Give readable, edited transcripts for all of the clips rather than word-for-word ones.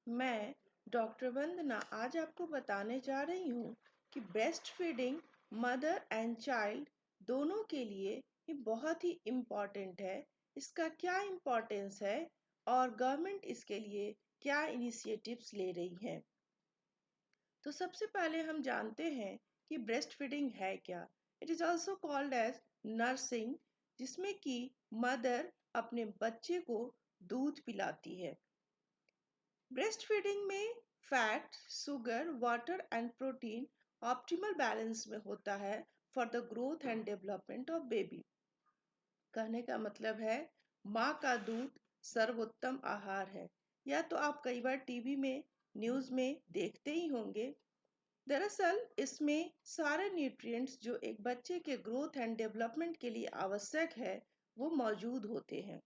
मैं डॉक्टर वंदना आज आपको बताने जा रही हूँ कि breast feeding mother and child दोनों के लिए ये बहुत ही इम्पॉर्टेंट है। इसका क्या इम्पोर्टेंस है और गवर्नमेंट इसके लिए क्या इनिशिएटिव्स ले रही है। तो सबसे पहले हम जानते हैं कि ब्रेस्ट फीडिंग है क्या। It is also called as nursing, जिसमें कि मदर अपने बच्चे को दूध पिलाती है। ब्रेस्ट फीडिंग में fat, sugar, water and protein optimal balance में होता है for the growth and development of baby. कहने का मतलब है माँ का दूध सर्वोत्तम आहार है। या तो आप कई बार टीवी में न्यूज़ में देखते ही होंगे। दरअसल इसमें सारे न्यूट्रिएंट्स जो एक बच्चे के ग्रोथ एंड डेवलपमेंट के लिए आवश्यक है वो मौजूद होते हैं।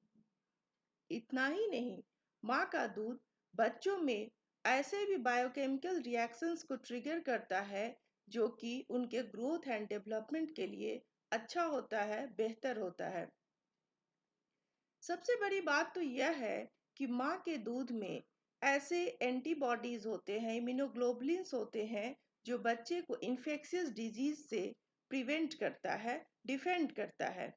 इतना ही नहीं, माँ का दूध बच्चों में ऐसे भी बायोकेमिकल रिएक्शंस को ट्रिगर करता है जो कि उनके ग्रोथ एंड डेवलपमेंट के लिए अच्छा होता है, बेहतर होता है। सबसे बड़ी बात तो यह है कि माँ के दूध में ऐसे एंटीबॉडीज होते हैं, इम्यूनोग्लोबुलिन्स होते हैं जो बच्चे को इन्फेक्शियस डिजीज से प्रिवेंट करता है, डिफेंड करता है।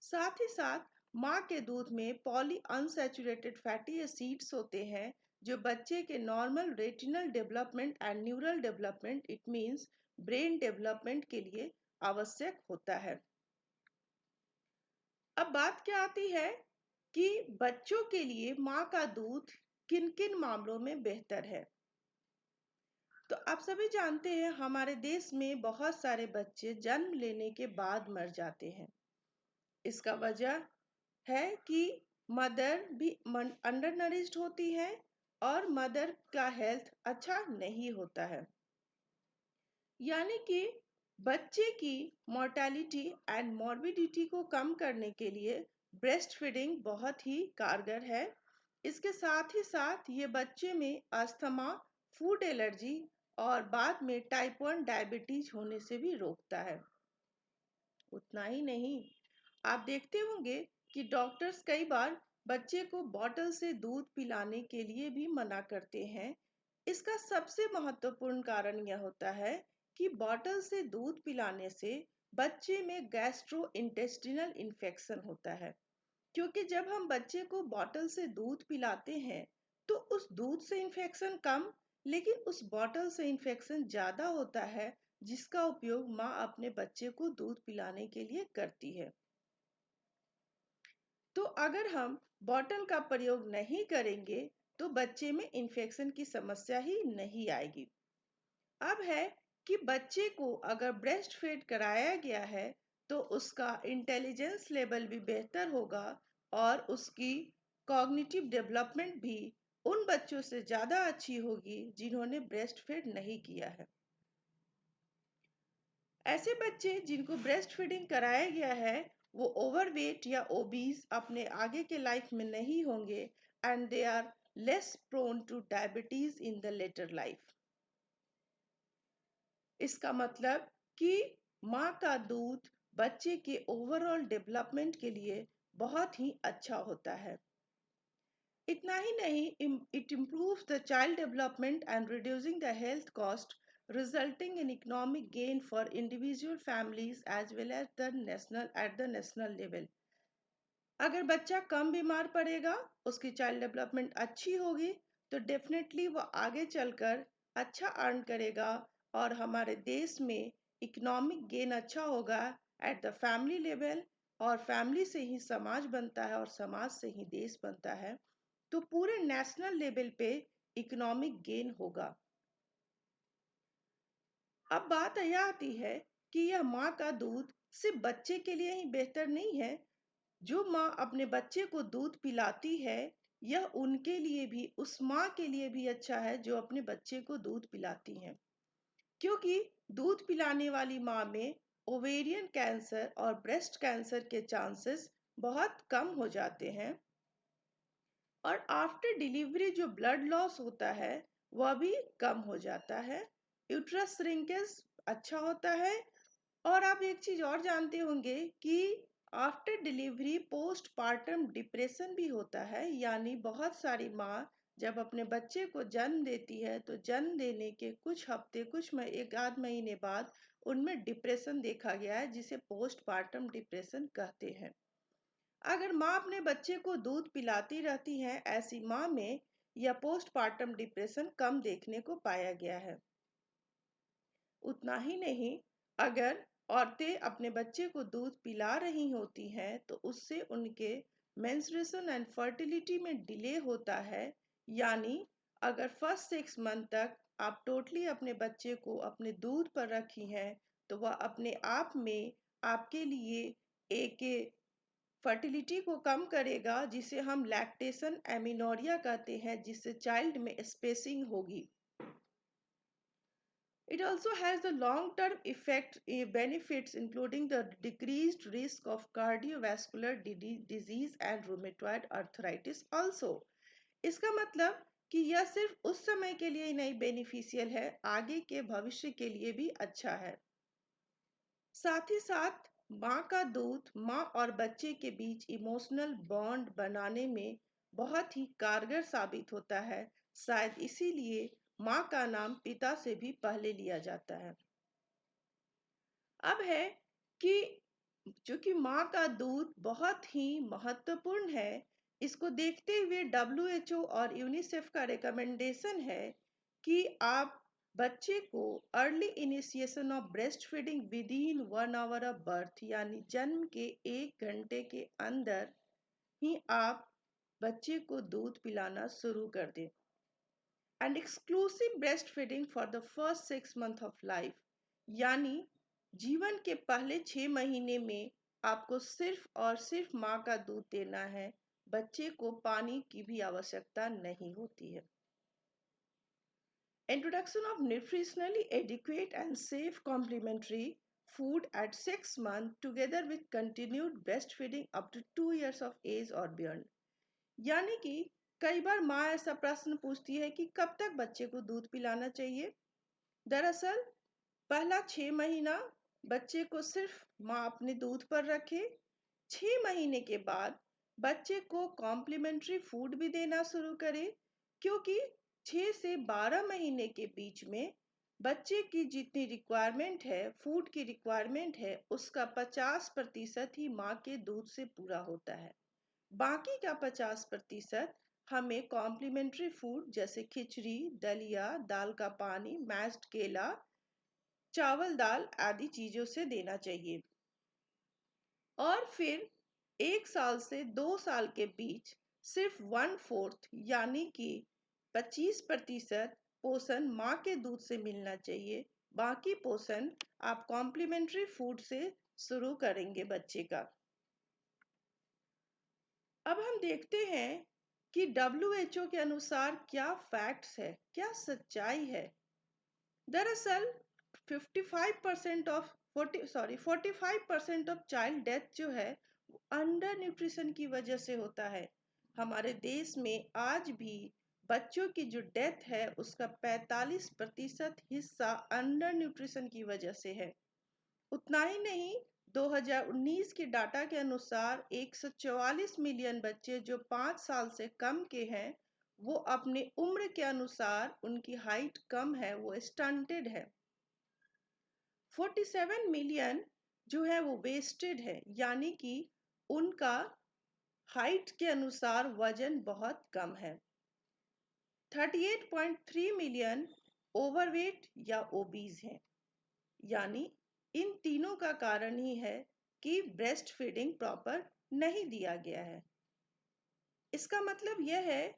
साथ ही साथ माँ के दूध में पॉली अनसैचुरेटेड फैटी एसिड्स होते हैं जो बच्चे के normal retinal development and neural development, it means brain development के लिए आवश्यक होता है। अब बात क्या आती है कि बच्चों के लिए माँ का दूध किन किन मामलों में बेहतर है। तो आप सभी जानते हैं हमारे देश में बहुत सारे बच्चे जन्म लेने के बाद मर जाते हैं। इसका वजह है कि मदर भी अंडर नरिश्ड होती है और मदर का हेल्थ अच्छा नहीं होता है। यानी कि बच्चे की मोर्टेलिटी एंड मॉर्बिडिटी को कम करने के लिए ब्रेस्ट फीडिंग बहुत ही कारगर है। इसके साथ ही साथ ये बच्चे में अस्थमा, फूड एलर्जी और बाद में टाइप 1 डायबिटीज होने से भी रोकता है। उतना ही नहीं, आप देखते होंगे कि डॉक्टर्स कई बार बच्चे को बॉटल से दूध पिलाने के लिए भी मना करते हैं। इसका सबसे महत्वपूर्ण कारण यह होता है कि बॉटल से दूध पिलाने से बच्चे में गैस्ट्रो इंटेस्टिनल इन्फेक्शन होता है। क्योंकि जब हम बच्चे को बॉटल से दूध पिलाते हैं तो उस दूध से इन्फेक्शन कम, लेकिन उस बॉटल से इन्फेक्शन ज़्यादा होता है जिसका उपयोग माँ अपने बच्चे को दूध पिलाने के लिए करती है। तो अगर हम बॉटल का प्रयोग नहीं करेंगे तो बच्चे में इन्फेक्शन की समस्या ही नहीं आएगी। अब है कि बच्चे को अगर ब्रेस्ट फीड कराया गया है तो उसका इंटेलिजेंस लेवल भी बेहतर होगा और उसकी कॉग्निटिव डेवलपमेंट भी उन बच्चों से ज़्यादा अच्छी होगी जिन्होंने ब्रेस्ट फीड नहीं किया है। ऐसे बच्चे जिनको ब्रेस्ट फीडिंग कराया गया है वो ओवरवेट या ओबीज अपने आगे के लाइफ में नहीं होंगे and they are less prone to diabetes in the later life. इसका मतलब कि माँ का दूध बच्चे के ओवरऑल डेवलपमेंट के लिए बहुत ही अच्छा होता है। इतना ही नहीं, it improves the child development and reducing the health cost, resulting in economic gain for individual families as well as the national level. अगर बच्चा कम बीमार पड़ेगा, उसकी चाइल्ड डेवलपमेंट अच्छी होगी तो डेफिनेटली वो आगे चलकर अच्छा अर्न करेगा और हमारे देश में इकोनॉमिक गेन अच्छा होगा एट द फैमिली लेवल। और फैमिली से ही समाज बनता है और समाज से ही देश बनता है, तो पूरे नेशनल लेवल पे इकोनॉमिक गेन होगा। अब बात यह आती है कि यह माँ का दूध सिर्फ बच्चे के लिए ही बेहतर नहीं है। जो माँ अपने बच्चे को दूध पिलाती है यह उनके लिए भी, उस माँ के लिए भी अच्छा है जो अपने बच्चे को दूध पिलाती हैं। क्योंकि दूध पिलाने वाली माँ में ओवेरियन कैंसर और ब्रेस्ट कैंसर के चांसेस बहुत कम हो जाते हैं और आफ्टर डिलीवरी जो ब्लड लॉस होता है वह भी कम हो जाता है। यूट्रस श्रिंकेज अच्छा होता है। और आप एक चीज और जानते होंगे कि after delivery post partum depression भी होता है, यानी बहुत सारी माँ जब अपने बच्चे को जन्म देती है तो जन्म देने के कुछ हफ्ते एक आध महीने बाद उनमें डिप्रेशन देखा गया है, जिसे पोस्टपार्टम डिप्रेशन कहते हैं। अगर माँ अपने बच्चे को दूध पिलाती रहती है, ऐसी माँ में यह पोस्टपार्टम डिप्रेशन कम देखने को पाया गया है। उतना ही नहीं, अगर औरतें अपने बच्चे को दूध पिला रही होती हैं तो उससे उनके मेंस्ट्रुएशन एंड फर्टिलिटी में डिले होता है। यानी अगर फर्स्ट 6 मंथ तक आप टोटली अपने बच्चे को अपने दूध पर रखी हैं तो वह अपने आप में आपके लिए एक फर्टिलिटी को कम करेगा, जिसे हम लैक्टेशन एमिनोरिया कहते हैं, जिससे चाइल्ड में स्पेसिंग होगी। It also has the long-term benefits, including the decreased risk of cardiovascular disease and rheumatoid arthritis also. इसका मतलब कि यह सिर्फ उस समय के लिए ही नहीं बेनिफिशियल है, आगे के भविष्य के लिए भी अच्छा है। साथ ही साथ माँ का दूध माँ और बच्चे के बीच इमोशनल बॉन्ड बनाने में बहुत ही कारगर साबित होता है। शायद इसीलिए माँ का नाम पिता से भी पहले लिया जाता है। अब है कि चूंकि माँ का दूध बहुत ही महत्वपूर्ण है, इसको देखते हुए WHO और यूनिसेफ का रिकमेंडेशन है कि आप बच्चे को early initiation of breast feeding with in 1 hour of birth, यानी जन्म के 1 घंटे के अंदर ही आप बच्चे को दूध पिलाना शुरू कर दें। And exclusive breast feeding for the first 6 month of life, यानी जीवन के पहले 6 महीने में आपको सिर्फ और सिर्फ माँ का दूध देना है। बच्चे को पानी की भी आवश्यकता नहीं होती है। Introduction of nutritionally adequate and safe complementary food at 6 months together with continued breastfeeding up to 2 years of age or beyond। यानी कि कई बार माँ ऐसा प्रश्न पूछती है कि कब तक बच्चे को दूध पिलाना चाहिए। दरअसल पहला 6 महीना बच्चे को सिर्फ माँ अपने दूध पर रखे। 6 महीने के बाद बच्चे को कॉम्प्लीमेंट्री फूड भी देना शुरू करे, क्योंकि 6 से 12 महीने के बीच में बच्चे की जितनी रिक्वायरमेंट है, फूड की रिक्वायरमेंट है, उसका 50% ही माँ के दूध से पूरा होता है। बाकी का 50% हमें कॉम्प्लीमेंट्री फूड जैसे खिचड़ी, दलिया, दाल का पानी, मैश्ड केला, चावल दाल आदि चीजों से देना चाहिए। और फिर 1 साल से 2 साल के बीच सिर्फ 1/4 यानी कि 25% पोषण माँ के दूध से मिलना चाहिए। बाकी पोषण आप कॉम्प्लीमेंट्री फूड से शुरू करेंगे बच्चे का। अब हम देखते हैं कि WHO के अनुसार क्या फैक्ट्स है, क्या सच्चाई है। दरअसल 45% ऑफ चाइल्ड डेथ जो है अंडर न्यूट्रिशन की वजह से होता है। हमारे देश में आज भी बच्चों की जो डेथ है उसका 45% हिस्सा अंडर न्यूट्रिशन की वजह से है। उतना ही नहीं, 2019 के डाटा के अनुसार 144 मिलियन बच्चे जो 5 साल से कम के हैं, वो अपने उम्र के अनुसार उनकी हाइट कम है, वो स्टंटेड है। 47 मिलियन जो है वो वेस्टेड है, यानी कि उनका हाइट के अनुसार वजन बहुत कम है। 38.3 मिलियन ओवरवेट या ओबीज हैं। यानी इन तीनों का कारण ही है कि ब्रेस्ट फीडिंग प्रॉपर नहीं दिया गया है। इसका मतलब यह है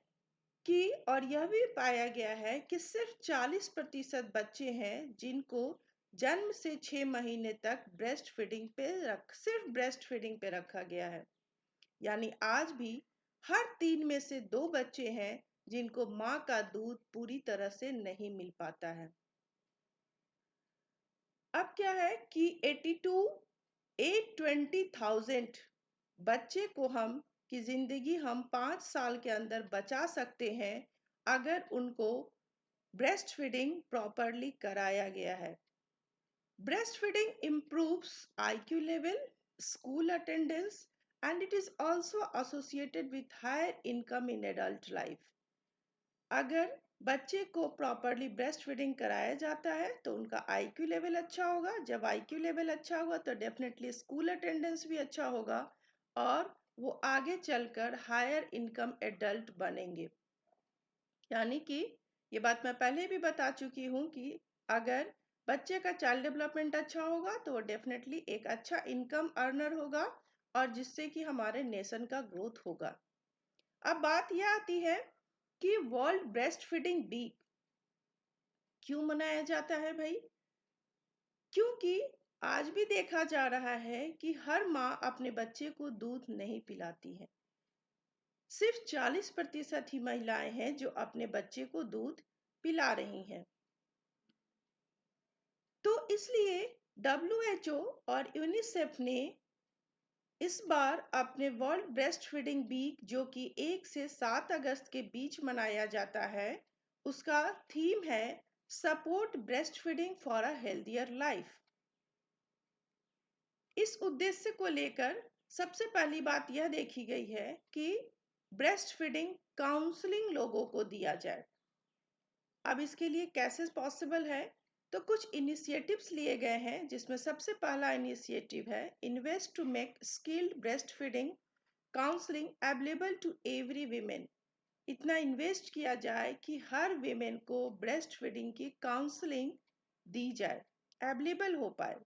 कि और यह भी पाया गया है कि सिर्फ 40% बच्चे हैं जिनको जन्म से 6 महीने तक सिर्फ ब्रेस्ट फीडिंग पे रखा गया है। यानी आज भी हर 3 में से 2 बच्चे हैं जिनको माँ का दूध पूरी तरह से नहीं मिल पाता है। अब क्या है कि 820,000 बच्चे को हम की जिंदगी हम 5 साल के अंदर बचा सकते हैं अगर उनको ब्रेस्ट फीडिंग प्रॉपरली कराया गया है। Breast feeding improves IQ level, school attendance, and it is also associated with higher income in adult life। अगर बच्चे को प्रॉपरली ब्रेस्ट फीडिंग कराया जाता है तो उनका आईक्यू लेवल अच्छा होगा। जब आईक्यू लेवल अच्छा होगा तो डेफिनेटली स्कूल अटेंडेंस भी अच्छा होगा और वो आगे चलकर हायर इनकम एडल्ट बनेंगे। यानी कि ये बात मैं पहले भी बता चुकी हूँ कि अगर बच्चे का चाइल्ड डेवलपमेंट अच्छा होगा तो वो डेफिनेटली एक अच्छा इनकम अर्नर होगा और जिससे कि हमारे नेशन का ग्रोथ होगा। अब बात यह आती है कि वर्ल्ड ब्रेस्ट फीडिंग वीक क्यों मनाया जाता है भाई? क्योंकि आज भी देखा जा रहा है कि हर माँ अपने बच्चे को दूध नहीं पिलाती है। सिर्फ 40% ही महिलाएं हैं जो अपने बच्चे को दूध पिला रही हैं। तो इसलिए WHO और यूनिसेफ ने इस बार अपने वर्ल्ड ब्रेस्ट फीडिंग वीक जो कि 1 से 7 अगस्त के बीच मनाया जाता है, उसका थीम है support breast feeding for a healthier life. इस उद्देश्य को लेकर सबसे पहली बात यह देखी गई है कि ब्रेस्ट फीडिंग काउंसलिंग लोगों को दिया जाए। अब इसके लिए कैसे पॉसिबल है? तो कुछ इनिशिएटिव्स लिए गए हैं जिसमें सबसे पहला इनिशिएटिव है invest to make skilled breast feeding counselling available to every women. इतना इन्वेस्ट किया जाए कि हर वीमेन को ब्रेस्ट फीडिंग की काउंसलिंग दी जाए, अवेलेबल हो पाए।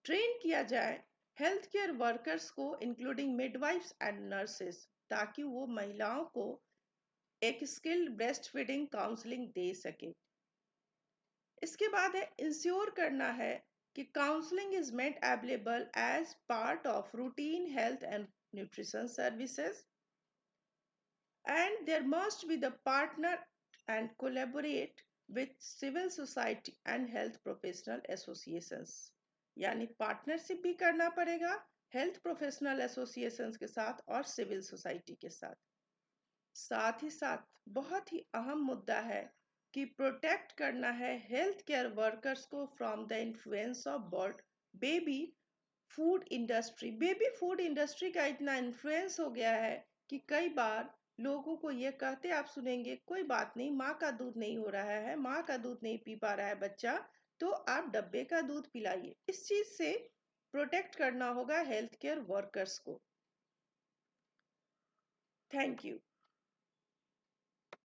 ट्रेन किया जाए हेल्थ केयर वर्कर्स को इंक्लूडिंग मिडवाइफ्स एंड नर्सेस ताकि वो महिलाओं को एक स्किल्ड ब्रेस्ट फीडिंग काउंसलिंग दे सके। इसके बाद है इंश्योर करना है कि counselling is made available as part of routine health and nutrition services and there must be the partner and collaborate with civil society and health professional associations। यानी partnership भी करना पड़ेगा हेल्थ प्रोफेशनल एसोसिएशंस के साथ और civil society के साथ। साथ ही साथ बहुत ही अहम मुद्दा है कि प्रोटेक्ट करना है हेल्थ केयर वर्कर्स को from the influence of baby food industry. Baby food industry का इतना इन्फ्लुएंस हो गया है कि कई बार लोगों को ये कहते आप सुनेंगे कोई बात नहीं, माँ का दूध नहीं हो रहा है, माँ का दूध नहीं पी पा रहा है बच्चा, तो आप डब्बे का दूध पिलाइए। इस चीज से प्रोटेक्ट करना होगा हेल्थ केयर वर्कर्स को। Thank you.